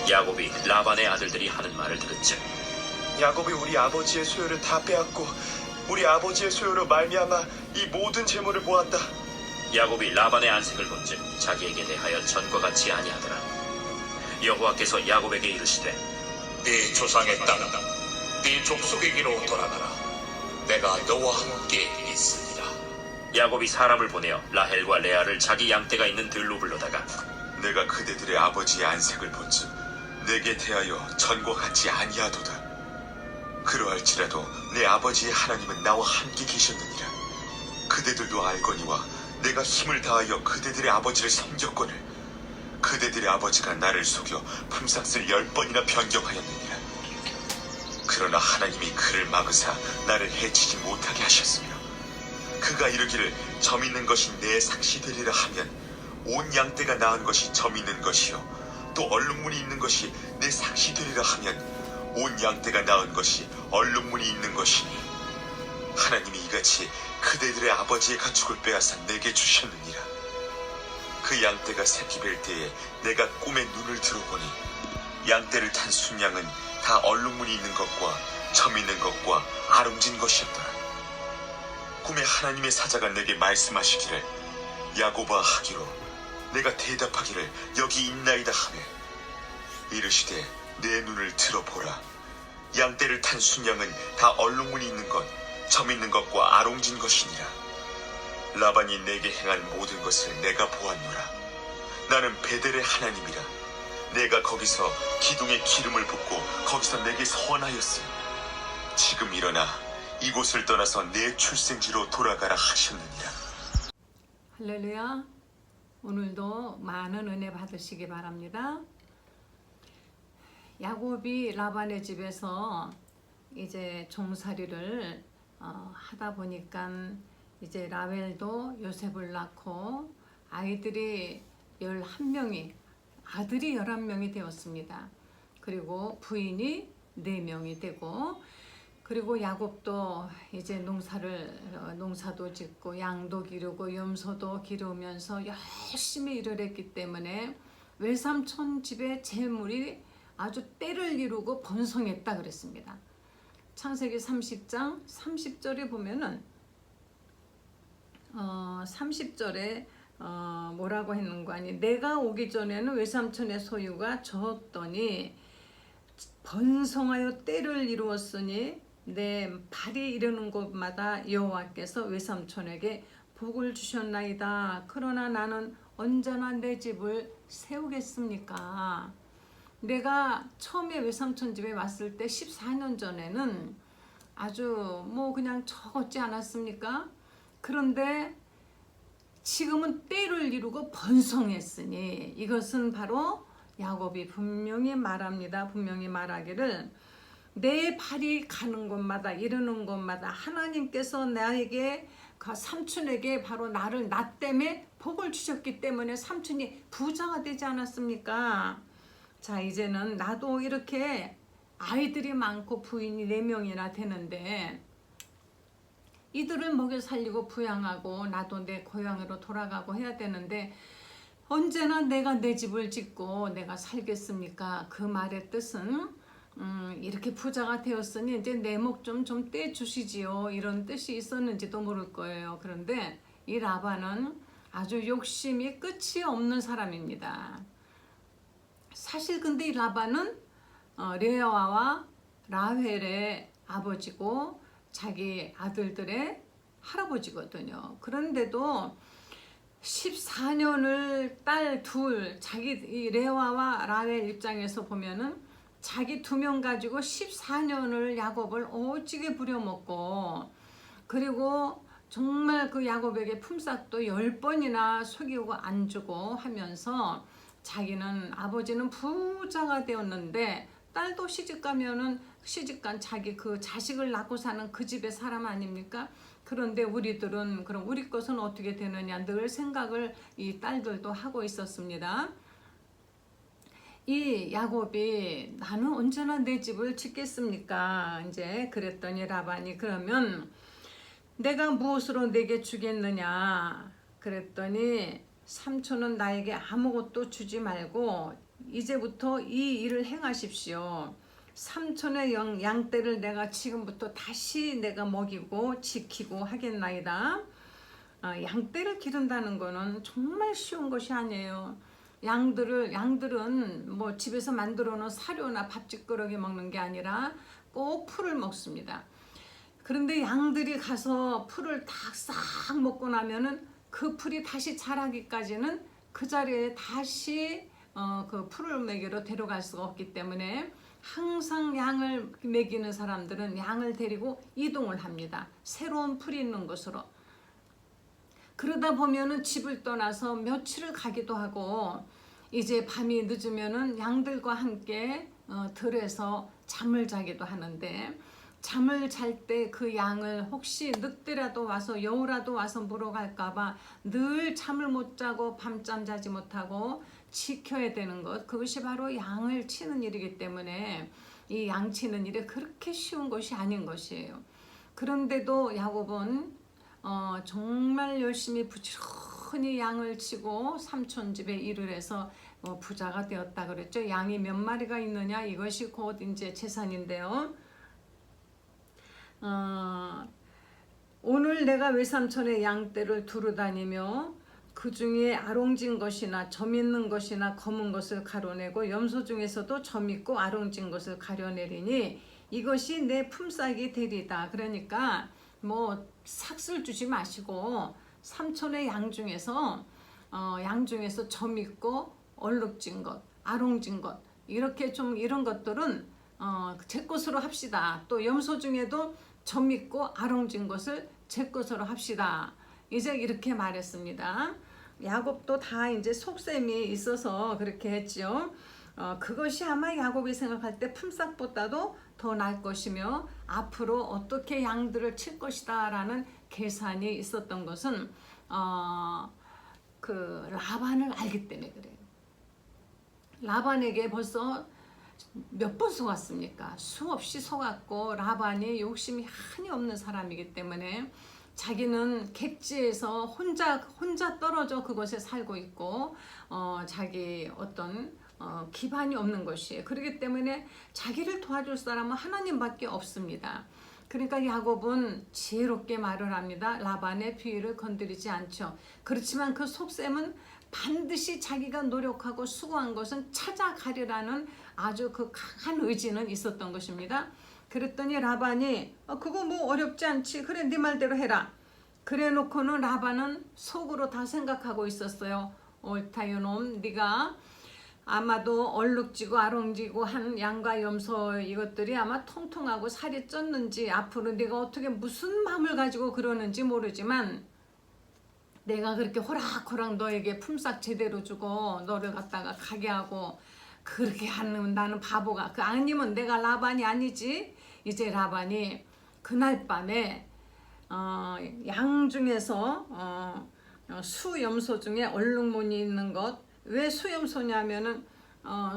야곱이 라반의 아들들이 하는 말을 들은즉 야곱이 우리 아버지의 소유를 다 빼앗고 우리 아버지의 소유로 말미암아 이 모든 재물을 모았다. 야곱이 라반의 안색을 본즉 자기에게 대하여 전과 같이 아니하더라. 여호와께서 야곱에게 이르시되 네 조상의 땅, 네 족속에게로 돌아가라. 내가 너와 함께 있으리라. 야곱이 사람을 보내어 라헬과 레아를 자기 양떼가 있는 들로 불러다가 내가 그대들의 아버지의 안색을 본즉 내게 대하여 전과 같지 아니하도다. 그러할지라도 내 아버지의 하나님은 나와 함께 계셨느니라. 그대들도 알거니와 내가 힘을 다하여 그대들의 아버지를 섬겼거늘 그대들의 아버지가 나를 속여 품삯을 10번이나 변경하였느니라. 그러나 하나님이 그를 막으사 나를 해치지 못하게 하셨으며 그가 이르기를 점 있는 것이 내 삭시 되리라 하면 온 양떼가 낳은 것이 점 있는 것이요 또 얼룩무늬 있는 것이 내 삭시 되리라 하면 온 양떼가 낳은 것이 얼룩무늬 있는 것이니 하나님이 이같이 그대들의 아버지의 가축을 빼앗아 내게 주셨느니라. 그 양떼가 새끼 뵐 때에 내가 꿈에 눈을 들어보니 양떼를 탄 순양은 다 얼룩무늬 있는 것과 점 있는 것과 아름진 것이었더라. 꿈에 하나님의 사자가 내게 말씀하시기를 야곱아 하기로 내가 대답하기를 여기 있나이다 하매 이르시되 내 눈을 들어보라. 양떼를 탄 순양은 다 얼룩무늬 있는 것, 점 있는 것과 아롱진 것이니라. 라반이 내게 행한 모든 것을 내가 보았노라. 나는 베델의 하나님이라. 내가 거기서 기둥에 기름을 붓고 거기서 내게 서원하였으니 지금 일어나 이곳을 떠나서 내 출생지로 돌아가라 하셨느니라. 할렐루야. 오늘도 많은 은혜 받으시기 바랍니다. 야곱이 라반의 집에서 이제 종살이를 하다 보니까 이제 라헬도 요셉을 낳고 아이들이 11명이 아들이 11명이 되었습니다. 그리고 부인이 4명이 되고 그리고 야곱도 이제 농사도 짓고 양도 기르고 염소도 기르면서 열심히 일을 했기 때문에 외삼촌 집의 재물이 아주 때를 이루고 번성했다 그랬습니다. 창세기 30장 30절에 보면은 30절에 뭐라고 했는 거 아니 내가 오기 전에는 외삼촌의 소유가 적더니 번성하여 때를 이루었으니 내 발이 이르는 곳마다 여호와께서 외삼촌에게 복을 주셨나이다. 그러나 나는 언제나 내 집을 세우겠습니까? 내가 처음에 외삼촌 집에 왔을 때 14년 전에는 아주 뭐 그냥 적었지 않았습니까? 그런데 지금은 때를 이루고 번성했으니 이것은 바로 야곱이 분명히 말합니다. 분명히 말하기를 내 발이 가는 곳마다 이르는 곳마다 하나님께서 나에게 삼촌에게 바로 나 때문에 복을 주셨기 때문에 삼촌이 부자가 되지 않았습니까? 자, 이제는 나도 이렇게 아이들이 많고 부인이 4명이나 되는데 이들을 먹여 살리고 부양하고 나도 내 고향으로 돌아가고 해야 되는데 언제나 내가 내 집을 짓고 내가 살겠습니까? 그 말의 뜻은 이렇게 부자가 되었으니 이제 내 목 좀 떼주시지요. 이런 뜻이 있었는지도 모를 거예요. 그런데 이 라반은 아주 욕심이 끝이 없는 사람입니다. 사실 근데 이 라반은 레아와 라헬의 아버지고 자기 아들들의 할아버지거든요. 그런데도 14년을 딸 둘 자기 이 레아와 라헬 입장에서 보면은 자기 2명 가지고 14년을 야곱을 오지게 부려먹고 그리고 정말 그 야곱에게 품삯도 10번이나 속이고 안 주고 하면서 자기는 아버지는 부자가 되었는데 딸도 시집가면은 시집간 자기 그 자식을 낳고 사는 그 집의 사람 아닙니까? 그런데 우리들은 그럼 우리 것은 어떻게 되느냐 늘 생각을 이 딸들도 하고 있었습니다. 이 야곱이 나는 언제나 내 집을 짓겠습니까? 이제 그랬더니 라반이 그러면 내가 무엇으로 내게 주겠느냐? 그랬더니 삼촌은 나에게 아무것도 주지 말고 이제부터 이 일을 행하십시오. 삼촌의 양떼를 내가 지금부터 다시 내가 먹이고 지키고 하겠나이다. 양떼를 기른다는 거는 정말 쉬운 것이 아니에요. 양들은 뭐 집에서 만들어 놓은 사료나 밥짓거리게 먹는 게 아니라 꼭 풀을 먹습니다. 그런데 양들이 가서 풀을 다 싹 먹고 나면은 그 풀이 다시 자라기까지는 그 자리에 다시 그 풀을 먹이러 데려갈 수가 없기 때문에 항상 양을 먹이는 사람들은 양을 데리고 이동을 합니다. 새로운 풀이 있는 곳으로. 그러다 보면은 집을 떠나서 며칠을 가기도 하고 이제 밤이 늦으면은 양들과 함께 들에서 잠을 자기도 하는데 잠을 잘 때 그 양을 혹시 늑대라도 와서 여우라도 와서 물어갈까봐 늘 잠을 못 자고 밤잠 자지 못하고 지켜야 되는 것, 그것이 바로 양을 치는 일이기 때문에 이 양 치는 일이 그렇게 쉬운 것이 아닌 것이에요. 그런데도 야곱은 정말 열심히 부지런히 양을 치고 삼촌 집에 일을 해서 부자가 되었다 그랬죠. 양이 몇 마리가 있느냐, 이것이 곧 이제 재산인데요. 오늘 내가 외삼촌의 양떼를 두루 다니며 그 중에 아롱진 것이나 점 있는 것이나 검은 것을 가려내고 염소 중에서도 점 있고 아롱진 것을 가려내리니 이것이 내 품삯이 되리다. 그러니까 뭐 삭슬 주지 마시고 삼촌의 양 중에서 점 있고 얼룩진 것, 아롱진 것, 이렇게 좀 이런 것들은 제 것으로 합시다. 또 염소 중에도 점 있고 아롱진 것을 제 것으로 합시다. 이제 이렇게 말했습니다. 야곱도 다 이제 속셈이 있어서 그렇게 했지요. 그것이 아마 야곱이 생각할 때 품삯보다도 더 나을 것이며 앞으로 어떻게 양들을 칠 것이다 라는 계산이 있었던 것은 그 라반을 알기 때문에 그래요. 라반에게 벌써 몇 번 속았습니까? 수없이 속았고 라반이 욕심이 한이 없는 사람이기 때문에 자기는 객지에서 혼자 떨어져 그곳에 살고 있고 자기 어떤 기반이 없는 것이에요. 그렇기 때문에 자기를 도와줄 사람은 하나님밖에 없습니다. 그러니까 야곱은 지혜롭게 말을 합니다. 라반의 비위를 건드리지 않죠. 그렇지만 그 속셈은 반드시 자기가 노력하고 수고한 것은 찾아가리라는 아주 그 강한 의지는 있었던 것입니다. 그랬더니 라반이 그거 뭐 어렵지 않지, 그래 네 말대로 해라. 그래 놓고는 라반은 속으로 다 생각하고 있었어요. 옳다 요놈, 네가 아마도 얼룩지고 아롱지고 한 양과 염소 이것들이 아마 통통하고 살이 쪘는지 앞으로 네가 어떻게 무슨 마음을 가지고 그러는지 모르지만 내가 그렇게 호락호락 너에게 품삯 제대로 주고 너를 갖다가 가게 하고 그렇게 하는 나는 바보가 아니면 내가 라반이 아니지. 이제 라반이 그날 밤에 양 중에서 수염소 중에 얼룩무늬 있는 것, 왜 수염소냐면은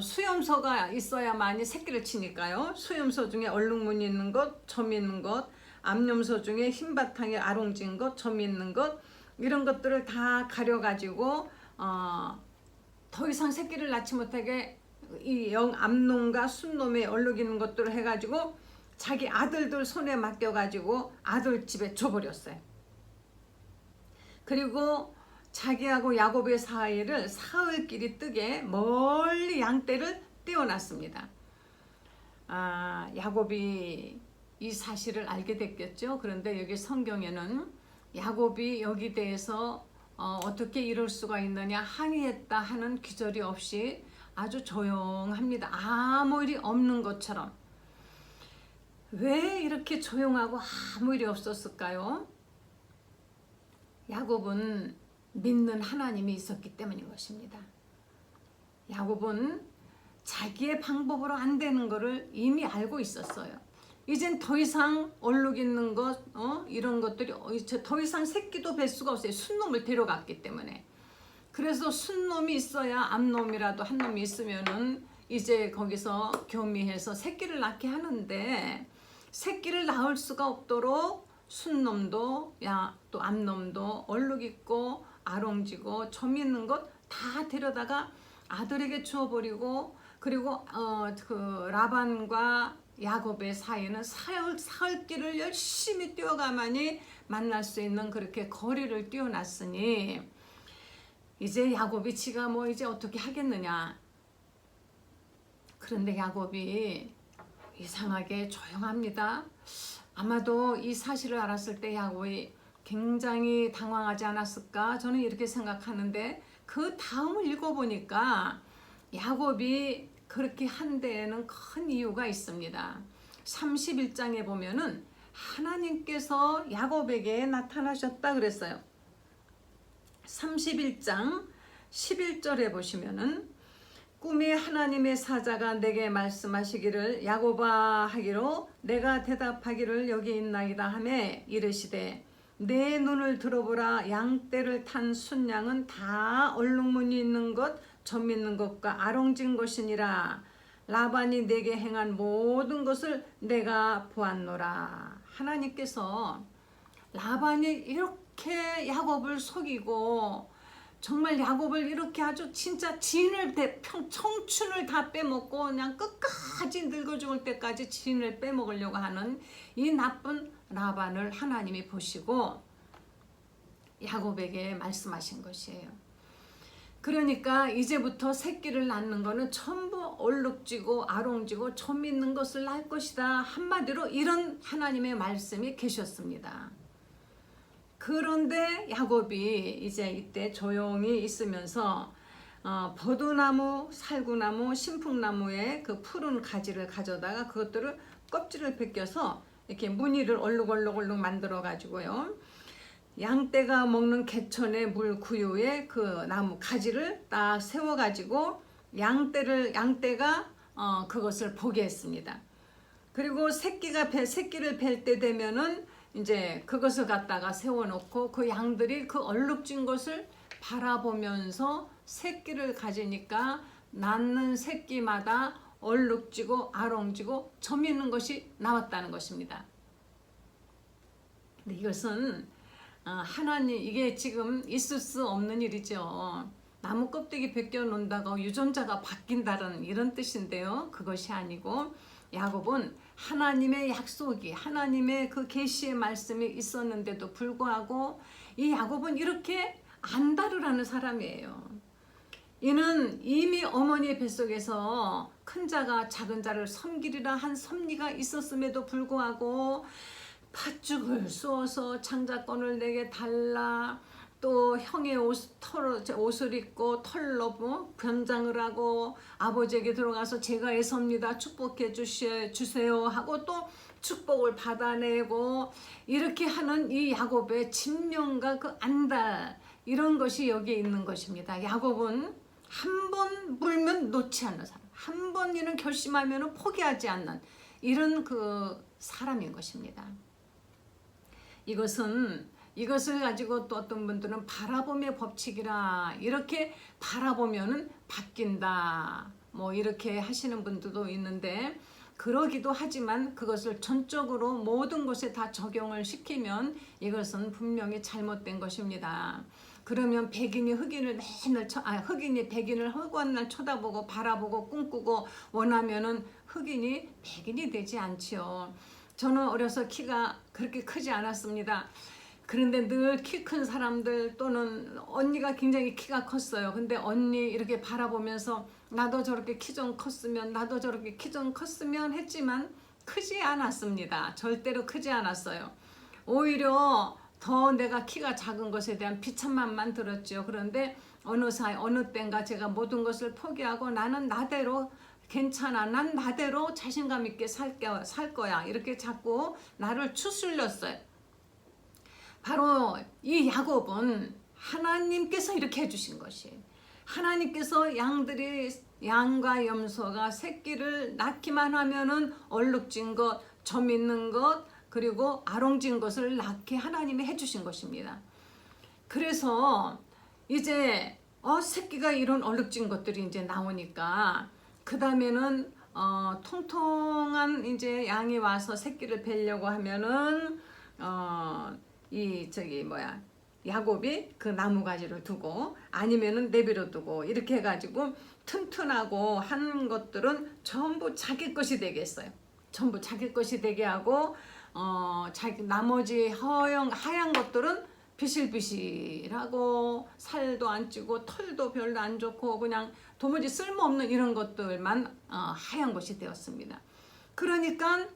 수염소가 있어야만이 새끼를 치니까요. 수염소 중에 얼룩무늬 있는 것, 점 있는 것, 암염소 중에 흰바탕에 아롱진 것, 점 있는 것, 이런 것들을 다 가려가지고 더 이상 새끼를 낳지 못하게 이 암놈과 순놈의 얼룩 있는 것들을 해가지고 자기 아들들 손에 맡겨가지고 아들 집에 줘버렸어요. 그리고 자기하고 야곱의 사이를 사흘길이 뜨게 멀리 양떼를 떼어놨습니다. 야곱이 이 사실을 알게 됐겠죠. 그런데 여기 성경에는 야곱이 여기 대해서 어떻게 이럴 수가 있느냐 항의했다 하는 기절이 없이 아주 조용합니다. 아무 일이 없는 것처럼. 왜 이렇게 조용하고 아무 일이 없었을까요? 야곱은 믿는 하나님이 있었기 때문인 것입니다. 야곱은 자기의 방법으로 안 되는 것을 이미 알고 있었어요. 이젠 더 이상 얼룩 있는 것, 이런 것들이 더 이상 새끼도 뵐 수가 없어요. 순놈을 데려갔기 때문에. 그래서 순놈이 있어야 암놈이라도 한 놈이 있으면은 이제 거기서 교미해서 새끼를 낳게 하는데 새끼를 낳을 수가 없도록 순놈도 또 암놈도 얼룩 있고 아롱지고 점 있는 것 다 데려다가 아들에게 주어버리고, 그리고 그 라반과 야곱의 사이는 사흘 길을 열심히 뛰어가만이 만날 수 있는 그렇게 거리를 뛰어났으니 이제 야곱이 지가 뭐 이제 어떻게 하겠느냐. 그런데 야곱이 이상하게 조용합니다. 아마도 이 사실을 알았을 때 야곱이 굉장히 당황하지 않았을까, 저는 이렇게 생각하는데, 그 다음을 읽어보니까 야곱이 그렇게 한 데에는 큰 이유가 있습니다. 31장에 보면은 하나님께서 야곱에게 나타나셨다 그랬어요. 31장 11절에 보시면은 꿈에 하나님의 사자가 내게 말씀하시기를 야곱아 하기로 내가 대답하기를 여기 있나이다 하매 이르시되 내 눈을 들어보라. 양떼를 탄 순양은 다 얼룩무늬 있는 것, 점 있는 것과 아롱진 것이니라. 라반이 내게 행한 모든 것을 내가 보았노라. 하나님께서 라반이 이렇게 야곱을 속이고 정말 야곱을 이렇게 아주 진짜 청춘을 다 빼먹고 그냥 끝까지 늙어 죽을 때까지 지인을 빼먹으려고 하는 이 나쁜 라반을 하나님이 보시고 야곱에게 말씀하신 것이에요. 그러니까 이제부터 새끼를 낳는 거는 전부 얼룩지고 아롱지고 점 있는 것을 낳을 것이다. 한마디로 이런 하나님의 말씀이 계셨습니다. 그런데 야곱이 이제 이때 조용히 있으면서 버두나무, 살구나무, 신풍나무의 그 푸른 가지를 가져다가 그것들을 껍질을 벗겨서 이렇게 무늬를 얼룩얼룩 만들어 가지고요. 양떼가 먹는 개천의 물 구유에 그 나무 가지를 딱 세워 가지고 양떼가 그것을 보게 했습니다. 그리고 새끼를 뵐 때 되면은 이제 그것을 갖다가 세워놓고 그 양들이 그 얼룩진 것을 바라보면서 새끼를 가지니까 낳는 새끼마다 얼룩지고 아롱지고 점 있는 것이 나왔다는 것입니다. 근데 이것은 하나님, 이게 지금 있을 수 없는 일이죠. 나무 껍데기 벗겨 놓는다고 유전자가 바뀐다는 이런 뜻인데요. 그것이 아니고 야곱은 하나님의 약속이, 하나님의 그 계시의 말씀이 있었는데도 불구하고 이 야곱은 이렇게 안달을 하는 사람이에요. 이는 이미 어머니의 뱃속에서 큰 자가 작은 자를 섬기리라 한 섭리가 있었음에도 불구하고 팥죽을 쏘어서 창자권을 내게 달라, 또 형의 옷을 입고 털로 변장을 하고 아버지에게 들어가서 제가 애섭니다 축복해 주세요 하고 또 축복을 받아내고 이렇게 하는 이 야곱의 진명과 그 안달, 이런 것이 여기에 있는 것입니다. 야곱은 한 번 물면 놓지 않는 사람, 한 번 일은 결심하면 포기하지 않는 이런 그 사람인 것입니다. 이것을 가지고 또 어떤 분들은 바라봄의 법칙이라, 이렇게 바라보면은 바뀐다, 뭐 이렇게 하시는 분들도 있는데, 그러기도 하지만 그것을 전적으로 모든 곳에 다 적용을 시키면 이것은 분명히 잘못된 것입니다. 그러면 흑인이 백인을 허구한 날 쳐다보고 바라보고 꿈꾸고 원하면은 흑인이 백인이 되지 않지요. 저는 어려서 키가 그렇게 크지 않았습니다. 그런데 늘 키 큰 사람들, 또는 언니가 굉장히 키가 컸어요. 근데 언니 이렇게 바라보면서 나도 저렇게 키 좀 컸으면, 나도 저렇게 키 좀 컸으면 했지만 크지 않았습니다. 절대로 크지 않았어요. 오히려 더 내가 키가 작은 것에 대한 비참함만 들었죠. 그런데 어느 때인가 제가 모든 것을 포기하고 나는 나대로 괜찮아, 난 나대로 자신감 있게 살 거야, 이렇게 자꾸 나를 추슬렸어요. 바로 이 야곱은 하나님께서 이렇게 해주신 것이에요. 하나님께서 양과 염소가 새끼를 낳기만 하면은 얼룩진 것, 점 있는 것, 그리고 아롱진 것을 낳게 하나님이 해주신 것입니다. 그래서 이제 새끼가 이런 얼룩진 것들이 이제 나오니까 그 다음에는 통통한 이제 양이 와서 새끼를 뵈려고 하면은 이 야곱이 그 나무가지를 두고 아니면은 내비로 두고 이렇게 해가지고 튼튼하고 한 것들은 전부 자기 것이 되게 했어요. 전부 자기 것이 되게 하고 자기 나머지 하얀 것들은 비실비실하고 살도 안 찌고 털도 별로 안 좋고 그냥 도무지 쓸모없는 이런 것들만 하얀 것이 되었습니다. 그러니까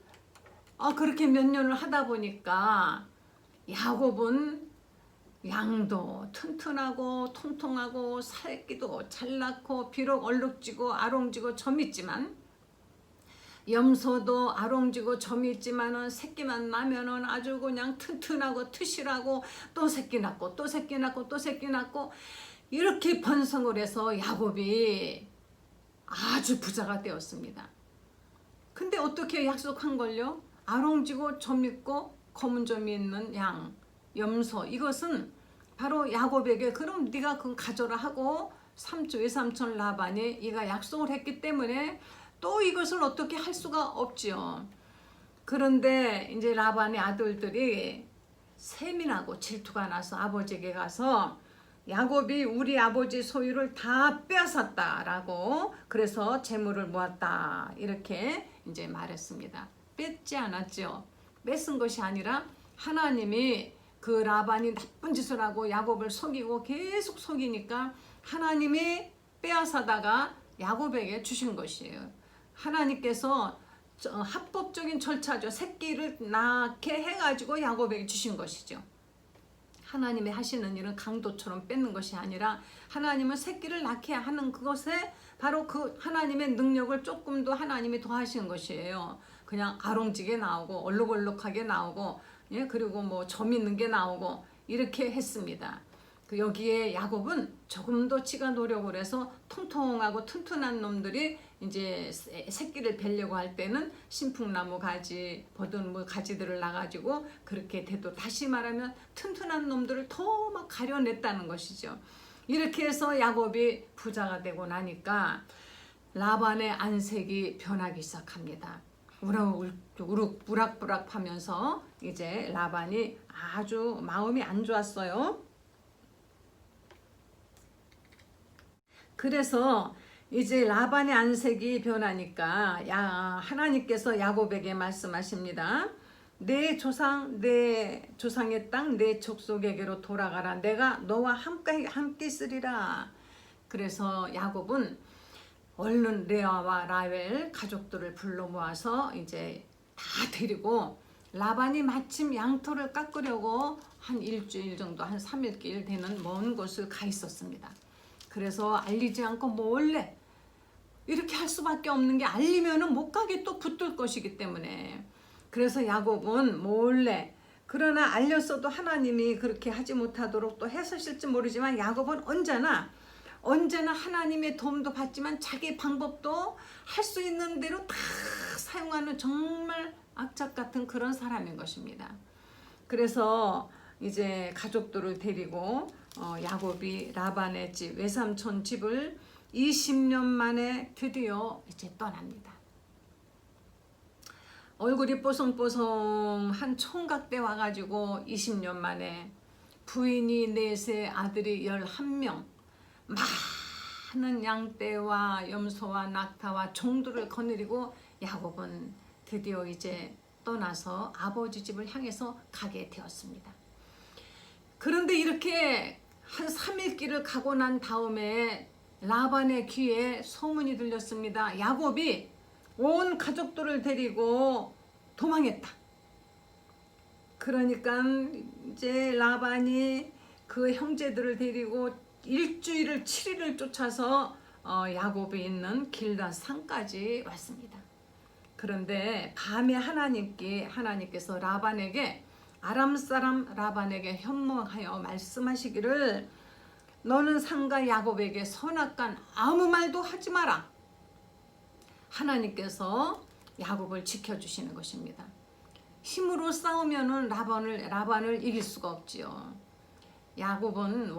그렇게 몇 년을 하다 보니까 야곱은 양도 튼튼하고 통통하고 살기도 잘 낳고 비록 얼룩지고 아롱지고 점이 있지만 염소도 아롱지고 점이 있지만은 새끼만 나면은 아주 그냥 튼튼하고 튼실하고 또 새끼 낳고 또 새끼 낳고 또 새끼 낳고 이렇게 번성을 해서 야곱이 아주 부자가 되었습니다. 근데 어떻게 약속한 걸요? 아롱지고 점 있고 검은 점이 있는 양, 염소, 이것은 바로 야곱에게 그럼 네가 그거 가져라 하고 외삼촌 라반이 이가 약속을 했기 때문에 또 이것을 어떻게 할 수가 없지요. 그런데 이제 라반의 아들들이 세민하고 질투가 나서 아버지에게 가서 야곱이 우리 아버지 소유를 다 빼앗았다라고 그래서 재물을 모았다 이렇게 이제 말했습니다. 뺏지 않았죠. 뺏은 것이 아니라 하나님이 그 라반이 나쁜 짓을 하고 야곱을 속이고 계속 속이니까 하나님이 빼앗아다가 야곱에게 주신 것이에요. 하나님께서 합법적인 절차죠. 새끼를 낳게 해가지고 야곱에게 주신 것이죠. 하나님이 하시는 일은 강도처럼 뺏는 것이 아니라 하나님은 새끼를 낳게 하는 그것에 바로 그 하나님의 능력을 조금 더 하나님이 더하신 것이에요. 그냥 아롱지게 나오고 얼룩얼룩하게 나오고 예 그리고 뭐 점 있는 게 나오고 이렇게 했습니다. 그 여기에 야곱은 조금 더 지가 노력을 해서 통통하고 튼튼한 놈들이 이제 새끼를 뵈려고 할 때는 신풍나무 가지, 버드나무 가지들을 놔가지고 그렇게 돼도 다시 말하면 튼튼한 놈들을 더 막 가려냈다는 것이죠. 이렇게 해서 야곱이 부자가 되고 나니까 라반의 안색이 변하기 시작합니다. 우락부락 하면서 이제 라반이 아주 마음이 안 좋았어요. 그래서 이제 라반의 안색이 변하니까 하나님께서 야곱에게 말씀하십니다. 내 조상의 땅 내 족속에게로 돌아가라. 내가 너와 함께 있으리라. 그래서 야곱은 얼른 레아와 라헬 가족들을 불러 모아서 이제 다 데리고 라반이 마침 양털을 깎으려고 한 일주일 정도 한 3일길 되는 먼 곳을 가 있었습니다. 그래서 알리지 않고 몰래 이렇게 할 수밖에 없는 게 알리면은 못 가게 또 붙들 것이기 때문에 그래서 야곱은 몰래 그러나 알렸어도 하나님이 그렇게 하지 못하도록 또 했으실지 모르지만 야곱은 언제나 하나님의 도움도 받지만 자기 방법도 할 수 있는 대로 다 사용하는 정말 악착 같은 그런 사람인 것입니다. 그래서 이제 가족들을 데리고 야곱이 라반의 집 외삼촌 집을 20년 만에 드디어 이제 떠납니다. 얼굴이 뽀송뽀송한 총각 때 와가지고 20년 만에 부인이 4세 아들이 11명 많은 양떼와 염소와 낙타와 종들을 거느리고 야곱은 드디어 이제 떠나서 아버지 집을 향해서 가게 되었습니다. 그런데 이렇게 한 3일 길을 가고 난 다음에 라반의 귀에 소문이 들렸습니다. 야곱이 온 가족들을 데리고 도망했다. 그러니까 이제 라반이 그 형제들을 데리고 일주일을 7일을 쫓아서 야곱이 있는 길앗 산까지 왔습니다. 그런데 밤에 하나님께서 라반에게 아람 사람 라반에게 현몽하여 말씀하시기를 너는 상가 야곱에게 선악간 아무 말도 하지 마라. 하나님께서 야곱을 지켜주시는 것입니다. 힘으로 싸우면은 라반을 이길 수가 없지요. 야곱은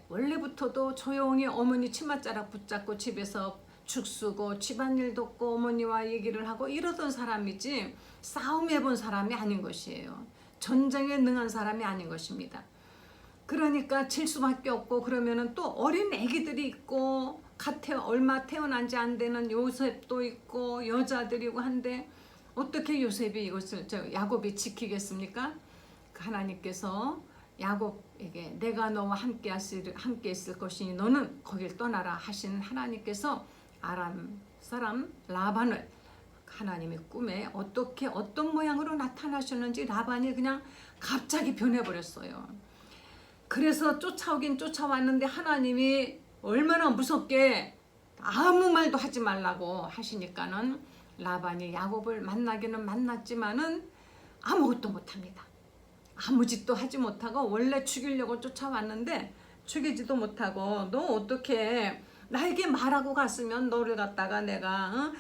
원래부터도 조용히 어머니 치맛자락 붙잡고 집에서 죽쓰고 집안일 돕고 어머니와 얘기를 하고 이러던 사람이지 싸움해본 사람이 아닌 것이에요. 전쟁에 능한 사람이 아닌 것입니다. 그러니까 질 수밖에 없고, 그러면은 또 어린 애기들이 있고 얼마 태어난 지 안 되는 요셉도 있고 여자들이고 한데 어떻게 요셉이 이것을 야곱이 지키겠습니까? 하나님께서 야곱에게 내가 너와 함께 있을 것이니 너는 거길 떠나라 하신 하나님께서 아람 사람 라반을 하나님의 꿈에 어떤 모양으로 나타나셨는지 라반이 그냥 갑자기 변해버렸어요. 그래서 쫓아오긴 쫓아왔는데 하나님이 얼마나 무섭게 아무 말도 하지 말라고 하시니까는 라반이 야곱을 만나기는 만났지만은 아무것도 못합니다. 아무 짓도 하지 못하고, 원래 죽이려고 쫓아왔는데 죽이지도 못하고, 너 어떻게 나에게 말하고 갔으면 너를 갖다가 내가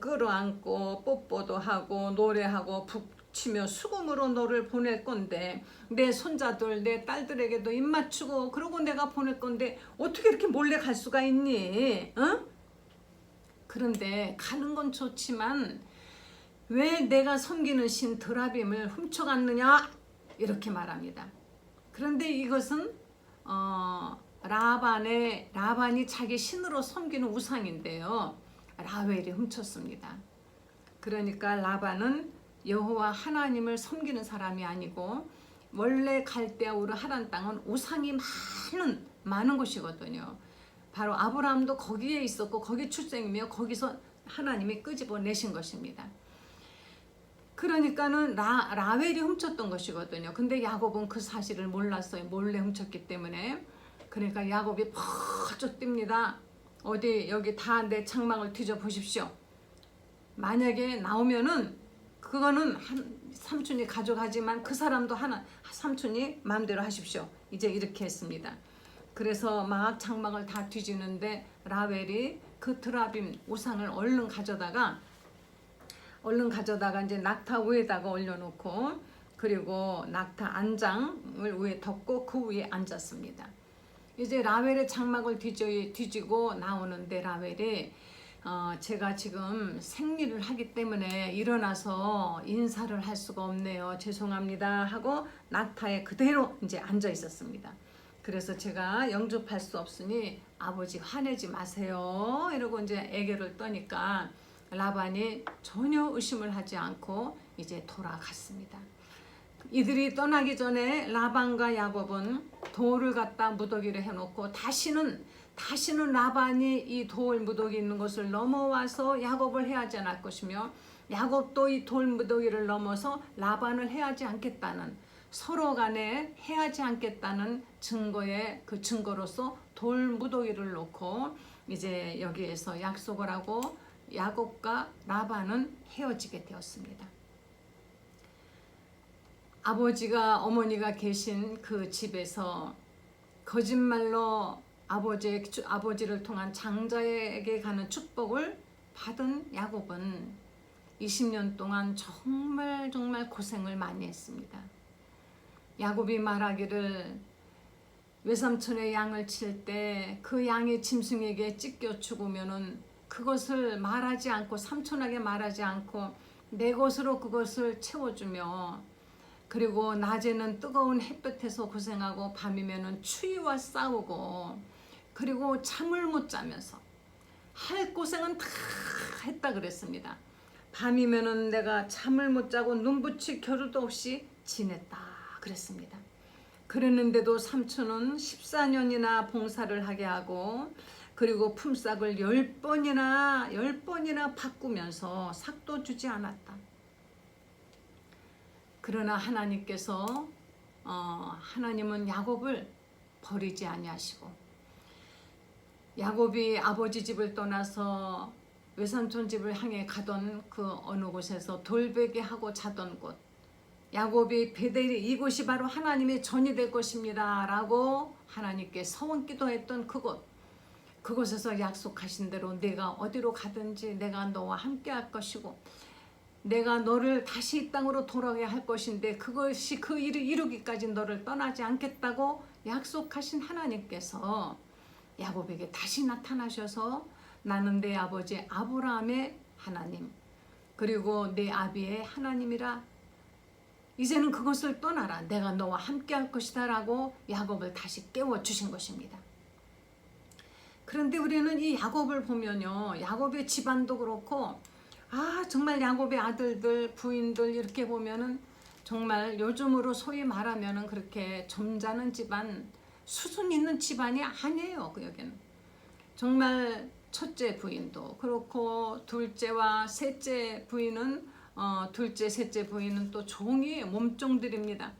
끌어안고 뽀뽀도 하고 노래하고 북치며 수금으로 너를 보낼 건데, 내 손자들 내 딸들에게도 입 맞추고 그러고 내가 보낼 건데 어떻게 이렇게 몰래 갈 수가 있니? 그런데 가는 건 좋지만 왜 내가 섬기는 신 드라빔을 훔쳐갔느냐? 이렇게 말합니다. 그런데 이것은 라반이 자기 신으로 섬기는 우상인데요, 라헬이 훔쳤습니다. 그러니까 라반은 여호와 하나님을 섬기는 사람이 아니고, 원래 갈대아 우르 하란 땅은 우상이 많은 곳이거든요. 바로 아브라함도 거기에 있었고 거기 출생이며 거기서 하나님이 끄집어내신 것입니다. 그러니까는 라헬이 훔쳤던 것이거든요. 근데 야곱은 그 사실을 몰랐어요. 몰래 훔쳤기 때문에. 그러니까 야곱이 퍼쩍 뜁니다. 어디 여기 다 내 장막을 뒤져 보십시오. 만약에 나오면은 그거는 삼촌이 가져가지만 그 사람도 삼촌이 마음대로 하십시오. 이제 이렇게 했습니다. 그래서 막 장막을 다 뒤지는데 라헬이 그 드라빔 우상을 얼른 가져다가 이제 낙타 위에다가 올려놓고, 그리고 낙타 안장을 위에 덮고 그 위에 앉았습니다. 이제 라헬의 장막을 뒤지고 나오는데 라헬이 제가 지금 생리를 하기 때문에 일어나서 인사를 할 수가 없네요. 죄송합니다 하고 낙타에 그대로 이제 앉아 있었습니다. 그래서 제가 영접할 수 없으니 아버지 화내지 마세요 이러고 이제 애교를 떠니까 라반이 전혀 의심을 하지 않고 이제 돌아갔습니다. 이들이 떠나기 전에 라반과 야곱은 돌을 갖다 무더기를 해놓고 다시는 라반이 이 돌 무더기 있는 곳을 넘어와서 야곱을 해하지 않을 것이며, 야곱도 이 돌 무더기를 넘어서 라반을 해하지 않겠다는, 서로 간에 해하지 않겠다는 증거로서 돌 무더기를 놓고 이제 여기에서 약속을 하고 야곱과 라반은 헤어지게 되었습니다. 어머니가 계신 그 집에서 거짓말로 아버지를 통한 장자에게 가는 축복을 받은 야곱은 20년 동안 정말 고생을 많이 했습니다. 야곱이 말하기를 외삼촌의 양을 칠 때 그 양이 짐승에게 찢겨 죽으면은 그것을 말하지 않고, 삼촌에게 말하지 않고 내 것으로 그것을 채워주며, 그리고 낮에는 뜨거운 햇볕에서 고생하고 밤이면은 추위와 싸우고, 그리고 잠을 못 자면서 할 고생은 다 했다 그랬습니다. 밤이면은 내가 잠을 못 자고 눈붙일 겨를도 없이 지냈다 그랬습니다. 그랬는데도 삼촌은 14년이나 봉사를 하게 하고, 그리고 품삯을 10번이나 바꾸면서 삭도 주지 않았다. 그러나 하나님은 야곱을 버리지 아니하시고, 야곱이 아버지 집을 떠나서 외삼촌 집을 향해 가던 그 어느 곳에서 돌베개하고 자던 곳, 야곱이 베델이 이곳이 바로 하나님의 전이 될 것입니다 라고 하나님께 서원 기도했던 그곳에서 약속하신 대로 내가 어디로 가든지 내가 너와 함께 할 것이고, 내가 너를 다시 이 땅으로 돌아오게 할 것인데 그것이 그 일을 이루기까지 너를 떠나지 않겠다고 약속하신 하나님께서 야곱에게 다시 나타나셔서 나는 내 아버지 아브라함의 하나님, 그리고 내 아비의 하나님이라 이제는 그것을 떠나라. 내가 너와 함께 할 것이다 라고 야곱을 다시 깨워주신 것입니다. 그런데 우리는 이 야곱을 보면요, 야곱의 집안도 그렇고 정말 야곱의 아들들, 부인들 이렇게 보면은 정말 요즘으로 소위 말하면은 그렇게 점잖은 집안, 수준 있는 집안이 아니에요. 그 여기는 정말 첫째 부인도 그렇고 둘째와 셋째 부인은 둘째, 셋째 부인은 또 종이 몸종들입니다.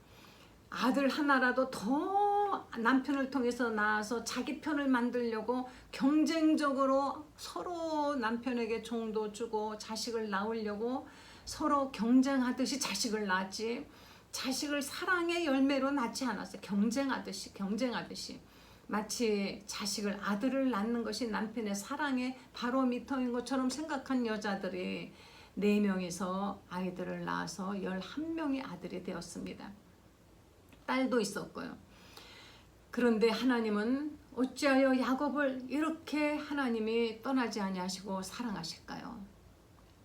아들 하나라도 더 남편을 통해서 낳아서 자기 편을 만들려고 경쟁적으로 서로 남편에게 종도 주고 자식을 낳으려고 서로 경쟁하듯이 자식을 낳았지, 자식을 사랑의 열매로 낳지 않았어요. 경쟁하듯이 마치 자식을, 아들을 낳는 것이 남편의 사랑의 바로미터인 것처럼 생각한 여자들이 4명이서 아이들을 낳아서 11명의 아들이 되었습니다. 딸도 있었고요. 그런데 하나님은 어찌하여 야곱을 이렇게 하나님이 떠나지 아니하시고 사랑하실까요?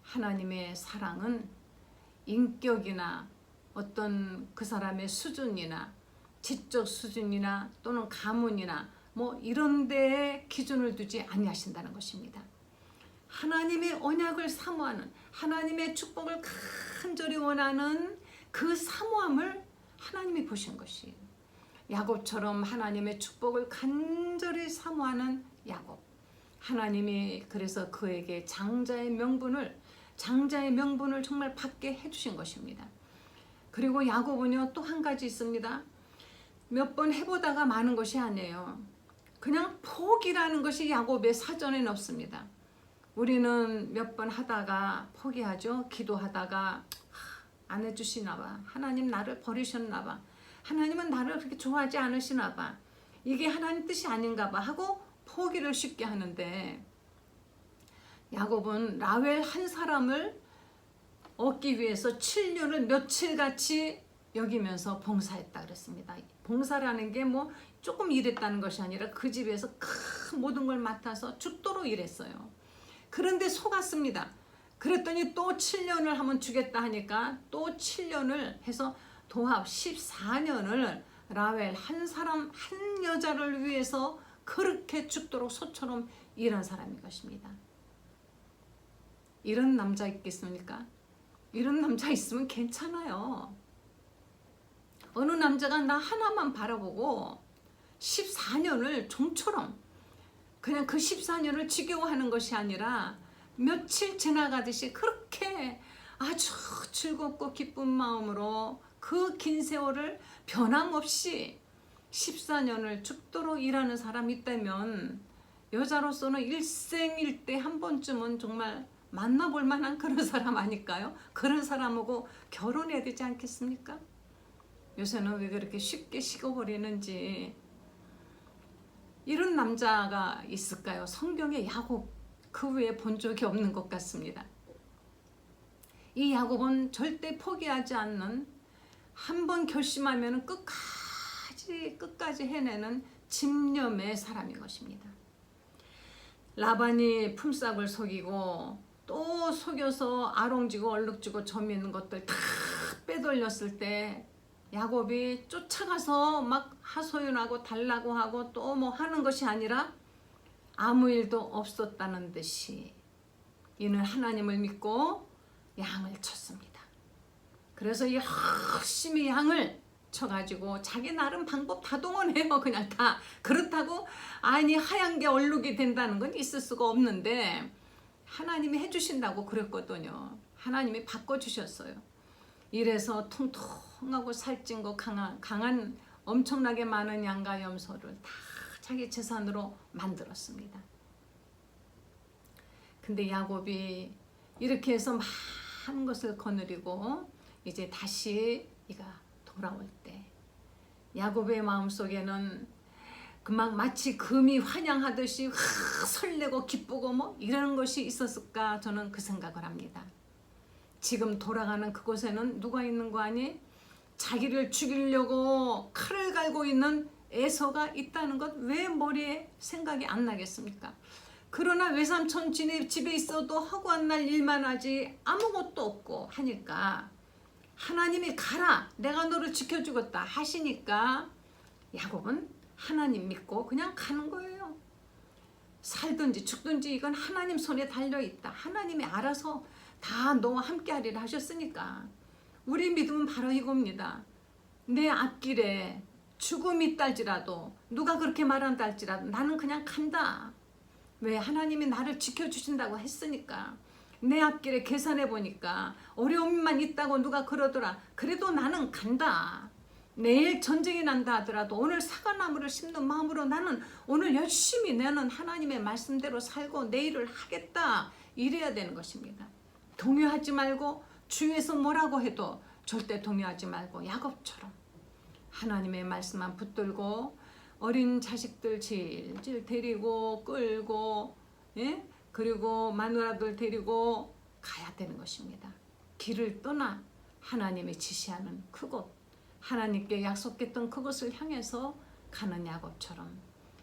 하나님의 사랑은 인격이나 어떤 그 사람의 수준이나 지적 수준이나 또는 가문이나 뭐 이런 데에 기준을 두지 아니하신다는 것입니다. 하나님의 언약을 사모하는, 하나님의 축복을 간절히 원하는 그 사모함을 하나님이 보신 것이에요. 야곱처럼 하나님의 축복을 간절히 사모하는 야곱, 하나님이 그래서 그에게 장자의 명분을 정말 받게 해주신 것입니다. 그리고 야곱은요, 또 한 가지 있습니다. 몇 번 해보다가 마는 것이 아니에요. 그냥 포기라는 것이 야곱의 사전에는 없습니다. 우리는 몇 번 하다가 포기하죠. 기도하다가 안 해주시나 봐. 하나님 나를 버리셨나 봐. 하나님은 나를 그렇게 좋아하지 않으시나 봐. 이게 하나님 뜻이 아닌가 봐 하고 포기를 쉽게 하는데, 야곱은 라헬 한 사람을 얻기 위해서 7년을 며칠같이 여기면서 봉사했다 그랬습니다. 봉사라는 게 뭐 조금 일했다는 것이 아니라 그 집에서 큰 모든 걸 맡아서 죽도록 일했어요. 그런데 속았습니다. 그랬더니 또 7년을 하면 주겠다 하니까 또 7년을 해서 도합 14년을 라헬 한 사람, 한 여자를 위해서 그렇게 죽도록 소처럼 일한 사람인 것입니다. 이런 남자 있겠습니까? 이런 남자 있으면 괜찮아요. 어느 남자가 나 하나만 바라보고 14년을 종처럼 그냥 그 14년을 지겨워하는 것이 아니라 며칠 지나가듯이 그렇게 아주 즐겁고 기쁜 마음으로 그 긴 세월을 변함없이 14년을 죽도록 일하는 사람이 있다면 여자로서는 일생일대 한 번쯤은 정말 만나볼 만한 그런 사람 아닐까요? 그런 사람하고 결혼해야 되지 않겠습니까? 요새는 왜 그렇게 쉽게 식어버리는지. 이런 남자가 있을까요? 성경에 야곱 그 외에 본 적이 없는 것 같습니다. 이 야곱은 절대 포기하지 않는, 한 번 결심하면 끝까지 해내는 집념의 사람인 것입니다. 라반이 품삯을 속이고 또 속여서 아롱지고 얼룩지고 점 있는 것들 다 빼돌렸을 때 야곱이 쫓아가서 막 하소연하고 달라고 하고 또 뭐 하는 것이 아니라 아무 일도 없었다는 듯이 이는 하나님을 믿고 양을 쳤습니다. 그래서 열심히 양을 쳐가지고 자기 나름 방법 다 동원해요. 그냥 다. 그렇다고 아니 하얀 게 얼룩이 된다는 건 있을 수가 없는데 하나님이 해주신다고 그랬거든요. 하나님이 바꿔주셨어요. 이래서 통통하고 살찐 거 강한 엄청나게 많은 양과 염소를 다 자기 재산으로 만들었습니다. 근데 야곱이 이렇게 해서 많은 것을 거느리고 이제 다시 이가 돌아올 때 야곱의 마음속에는 그막 마치 금이 환영하듯이 설레고 기쁘고 뭐 이런 것이 있었을까, 저는 그 생각을 합니다. 지금 돌아가는 그곳에는 누가 있는 거 아니? 자기를 죽이려고 칼을 갈고 있는 에서가 있다는 것 왜 머리에 생각이 안 나겠습니까? 그러나 외삼촌 집에 있어도 하고 한 날 일만 하지 아무것도 없고 하니까 하나님이 가라, 내가 너를 지켜주겠다 하시니까 야곱은 하나님 믿고 그냥 가는 거예요. 살든지 죽든지 이건 하나님 손에 달려있다. 하나님이 알아서 다 너와 함께 하리라 하셨으니까. 우리 믿음은 바로 이겁니다. 내 앞길에 죽음이 있달지라도, 누가 그렇게 말한다 할지라도 나는 그냥 간다. 왜? 하나님이 나를 지켜주신다고 했으니까. 내 앞길에 계산해 보니까 어려움만 있다고 누가 그러더라. 그래도 나는 간다. 내일 전쟁이 난다 하더라도 오늘 사과나무를 심는 마음으로 나는 오늘 열심히 나는 하나님의 말씀대로 살고 내 일을 하겠다. 이래야 되는 것입니다. 동요하지 말고, 주위에서 뭐라고 해도 절대 동요하지 말고 야곱처럼 하나님의 말씀만 붙들고 어린 자식들 질질 데리고 끌고, 예? 그리고 마누라들 데리고 가야 되는 것입니다. 길을 떠나 하나님이 지시하는 그곳, 하나님께 약속했던 그것을 향해서 가는 야곱처럼.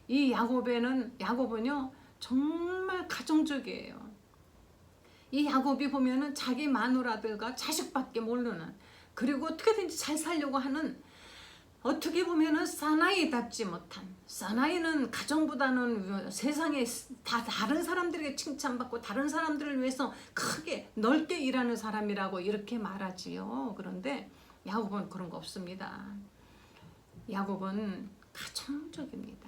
이 야곱은요 정말 가정적이에요. 이 야곱이 보면은 자기 마누라들과 자식밖에 모르는, 그리고 어떻게든지 잘 살려고 하는, 어떻게 보면은 사나이답지 못한, 사나이는 가정보다는 세상에 다 다른 사람들에게 칭찬받고 다른 사람들을 위해서 크게 넓게 일하는 사람이라고 이렇게 말하지요. 그런데 야곱은 그런 거 없습니다. 야곱은 가정적입니다.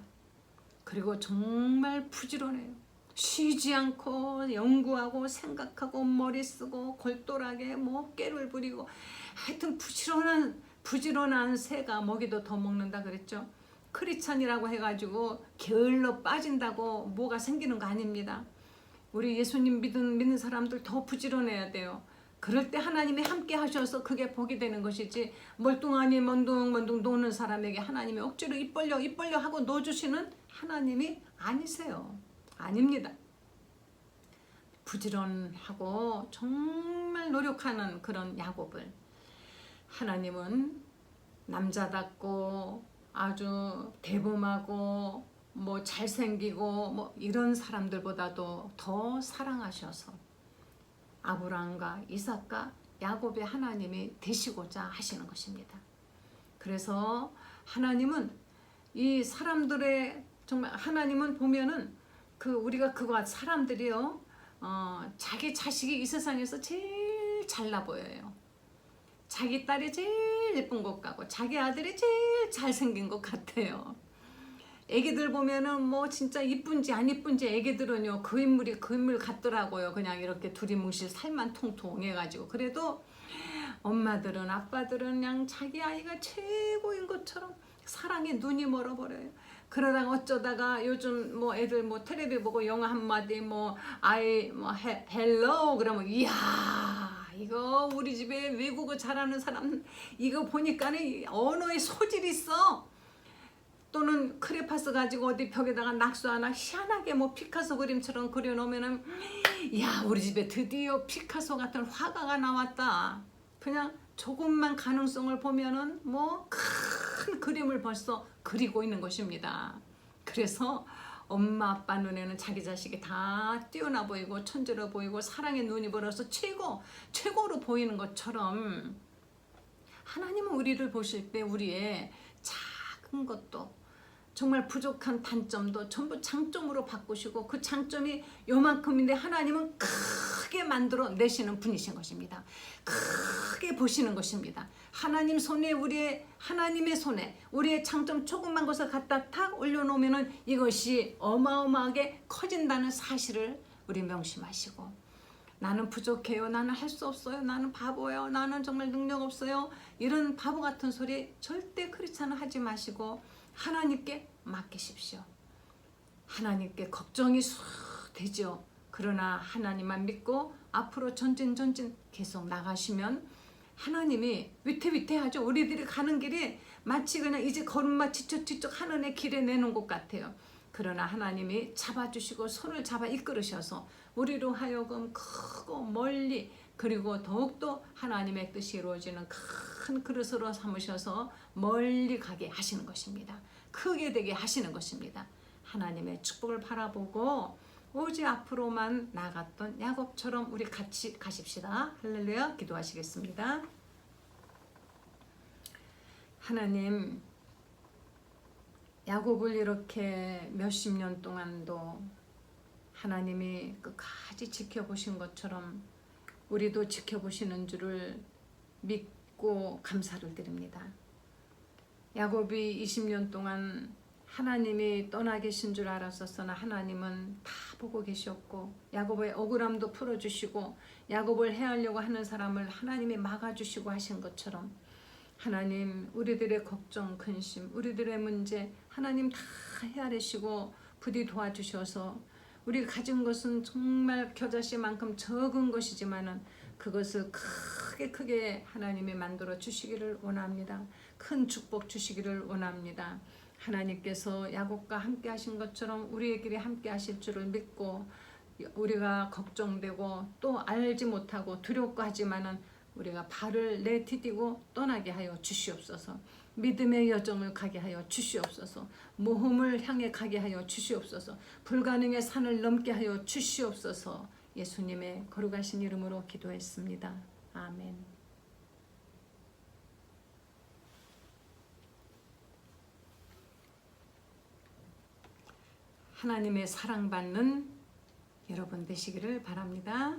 그리고 정말 부지런해요. 쉬지 않고 연구하고 생각하고 머리 쓰고 골똘하게 뭐 깨를 부리고, 하여튼 부지런한 새가 먹이도 더 먹는다 그랬죠. 크리스찬이라고 해가지고 게을러 빠진다고 뭐가 생기는 거 아닙니다. 우리 예수님 믿는 사람들 더 부지런해야 돼요. 그럴 때 하나님이 함께 하셔서 그게 복이 되는 것이지, 멀뚱하니 먼둥먼둥 노는 사람에게 하나님이 억지로 입 벌려 하고 넣어주시는 하나님이 아니세요. 아닙니다. 부지런하고 정말 노력하는 그런 야곱을 하나님은 남자답고 아주 대범하고 뭐 잘생기고 뭐 이런 사람들보다도 더 사랑하셔서 아브라함과 이삭과 야곱의 하나님이 되시고자 하시는 것입니다. 그래서 하나님은 이 사람들의 정말, 하나님은 보면은 우리가 그거 사람들이요 자기 자식이 이 세상에서 제일 잘나 보여요. 자기 딸이 제일 예쁜 것 같고 자기 아들이 제일 잘생긴 것 같아요. 애기들 보면은 뭐 진짜 이쁜지 안 이쁜지 애기들은요 그 인물 같더라고요. 그냥 이렇게 두리뭉실 살만 통통해가지고. 그래도 엄마들은, 아빠들은 그냥 자기 아이가 최고인 것처럼 사랑에 눈이 멀어버려요. 그러다가 어쩌다가 요즘 뭐 애들 뭐 텔레비 보고 영화 한마디 헬로 그러면 이야 이거 우리 집에 외국어 잘하는 사람 이거 보니까는 언어에 소질이 있어. 또는 크레파스 가지고 어디 벽에다가 낙서 하나 희한하게 뭐 피카소 그림처럼 그려놓으면은 야 우리 집에 드디어 피카소 같은 화가가 나왔다. 그냥 조금만 가능성을 보면은 뭐 큰 그림을 벌써 그리고 있는 것입니다. 그래서 엄마 아빠 눈에는 자기 자식이 다 뛰어나 보이고 천재로 보이고 사랑의 눈이 벌어서 최고로 보이는 것처럼 하나님은 우리를 보실 때 우리의 작은 것도 정말 부족한 단점도 전부 장점으로 바꾸시고 그 장점이 요만큼인데 하나님은 크게 만들어 내시는 분이신 것입니다. 크게 보시는 것입니다. 하나님의 손에 우리의 장점 조그만 것을 갖다 탁 올려놓으면 이것이 어마어마하게 커진다는 사실을 우리 명심하시고, 나는 부족해요, 나는 할 수 없어요, 나는 바보예요, 나는 정말 능력 없어요, 이런 바보 같은 소리 절대 크리스찬은 하지 마시고 하나님께 맡기십시오. 하나님께 걱정이 되죠. 그러나 하나님만 믿고 앞으로 전진 계속 나가시면 하나님이 위태위태하죠. 우리들이 가는 길이 마치 그냥 이제 걸음마 뒤척뒤척 하는 애 길에 내놓은 것 같아요. 그러나 하나님이 잡아주시고 손을 잡아 이끌으셔서 우리로 하여금 크고 멀리, 그리고 더욱더 하나님의 뜻이 이루어지는 큰 그릇으로 삼으셔서 멀리 가게 하시는 것입니다. 크게 되게 하시는 것입니다. 하나님의 축복을 바라보고 오직 앞으로만 나갔던 야곱처럼 우리 같이 가십시다. 할렐루야. 기도하시겠습니다. 하나님, 야곱을 이렇게 몇십 년 동안도 하나님이 끝까지 지켜보신 것처럼 우리도 지켜보시는 줄을 믿고 감사를 드립니다. 야곱이 20년 동안 하나님이 떠나 계신 줄 알았었으나 하나님은 다 보고 계셨고 야곱의 억울함도 풀어주시고 야곱을 해하려고 하는 사람을 하나님이 막아주시고 하신 것처럼 하나님, 우리들의 걱정, 근심, 우리들의 문제 하나님 다 헤아리시고 부디 도와주셔서 우리가 가진 것은 정말 겨자씨만큼 적은 것이지만은 그것을 크게 하나님이 만들어 주시기를 원합니다. 큰 축복 주시기를 원합니다. 하나님께서 야곱과 함께 하신 것처럼 우리의 길에 함께 하실 줄을 믿고 우리가 걱정되고 또 알지 못하고 두렵고 하지만은 우리가 발을 내디디고 떠나게 하여 주시옵소서. 믿음의 여정을 가게 하여 주시옵소서. 모험을 향해 가게 하여 주시옵소서. 불가능의 산을 넘게 하여 주시옵소서. 예수님의 거룩하신 이름으로 기도했습니다. 아멘. 하나님의 사랑받는 여러분 되시기를 바랍니다.